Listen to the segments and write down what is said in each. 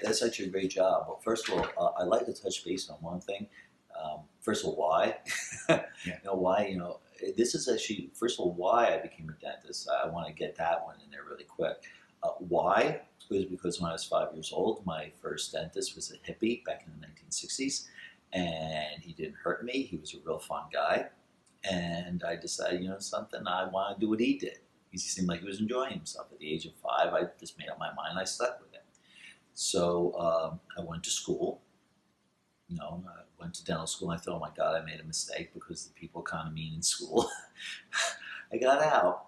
That's actually a great job. Well, first of all, I'd like to touch base on one thing. First of all, why? Yeah. Why? This is actually first of all why I became a dentist. I want to get that one in there really quick. Why? Was because when I was 5 years old, my first dentist was a hippie back in the 1960s, and he didn't hurt me. He was a real fun guy, and I decided, something, I want to do what he did. He seemed like he was enjoying himself. At the age of 5, I just made up my mind. I stuck with it. So I went to school. I went to dental school. And I thought, oh my God, I made a mistake because the people are kind of mean in school. I got out,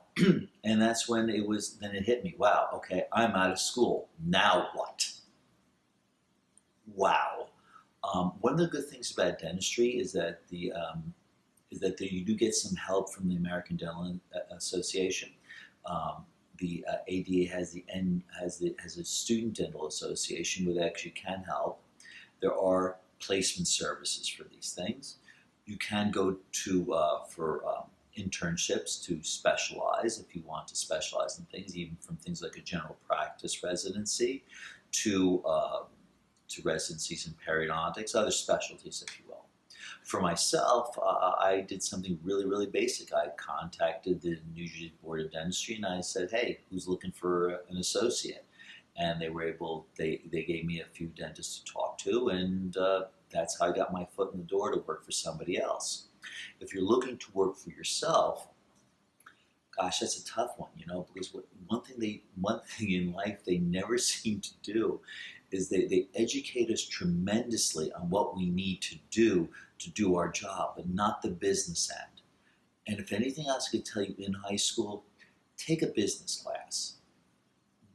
and that's when it was. Then it hit me. Wow. Okay, I'm out of school. Now what? Wow. One of the good things about dentistry is that you do get some help from the American Dental Association. The ADA has a student dental association where they actually can help. There are placement services for these things. You can go to for internships to specialize if you want to specialize in things, even from things like a general practice residency to residencies in periodontics, other specialties, if you will. For myself, I did something really, really basic. I contacted the New Jersey Board of Dentistry and I said, hey, who's looking for an associate? And they gave me a few dentists to talk to, and that's how I got my foot in the door to work for somebody else. If you're looking to work for yourself, gosh, that's a tough one, because one thing in life they never seem to do is they educate us tremendously on what we need to do our job, but not the business end. And if anything else I could tell you in high school, take a business class.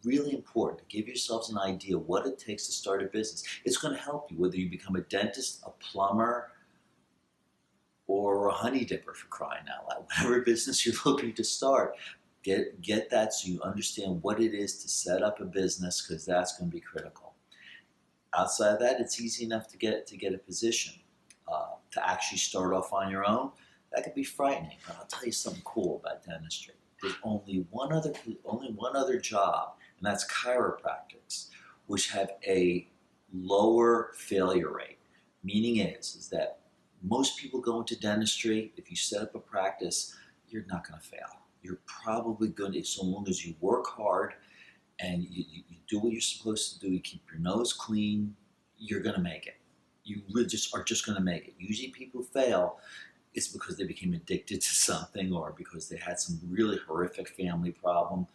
Really important to give yourselves an idea what it takes to start a business. It's going to help you whether you become a dentist, a plumber, or a honey dipper, for crying out loud. Whatever business you're looking to start, get that so you understand what it is to set up a business, because that's going to be critical. Outside of that, it's easy enough to get a position. To actually start off on your own, that could be frightening. But I'll tell you something cool about dentistry. There's only one other job, and that's chiropractics, which have a lower failure rate. Meaning is that most people go into dentistry, if you set up a practice, you're not going to fail. You're probably going to, so long as you work hard and you do what you're supposed to do, you keep your nose clean, you're going to make it. You really are just going to make it. Usually people fail, it's because they became addicted to something or because they had some really horrific family problem.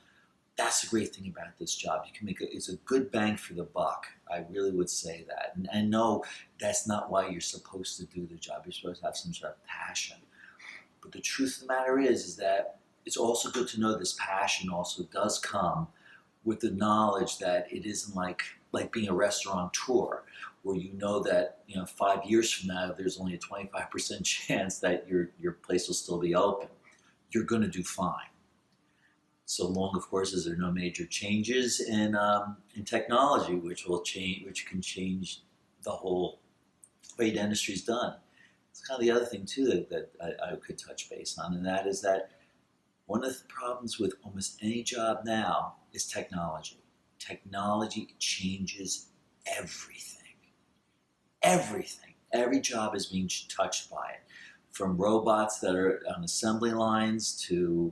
That's the great thing about this job. You can it's a good bang for the buck. I really would say that. And no, that's not why you're supposed to do the job. You're supposed to have some sort of passion. But the truth of the matter is that it's also good to know this passion also does come with the knowledge that it isn't like being a restaurateur, where you know that 5 years from now there's only a 25% chance that your place will still be open. You're going to do fine. So long, of course, as there are no major changes in technology, which can change the whole way dentistry is done. It's kind of the other thing too that I could touch base on, and that is that one of the problems with almost any job now is technology. Technology changes everything. Everything. Every job is being touched by it, from robots that are on assembly lines to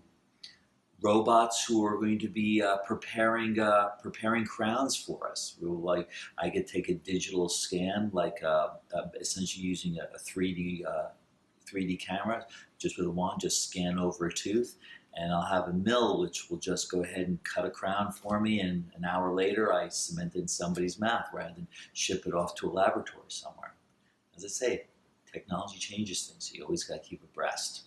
robots who are going to be preparing crowns for us. Like I could take a digital scan, essentially using a 3D camera, just with a wand, just scan over a tooth, and I'll have a mill which will just go ahead and cut a crown for me, and an hour later I cement it in somebody's mouth rather than ship it off to a laboratory somewhere. As I say, technology changes things, so you always got to keep abreast.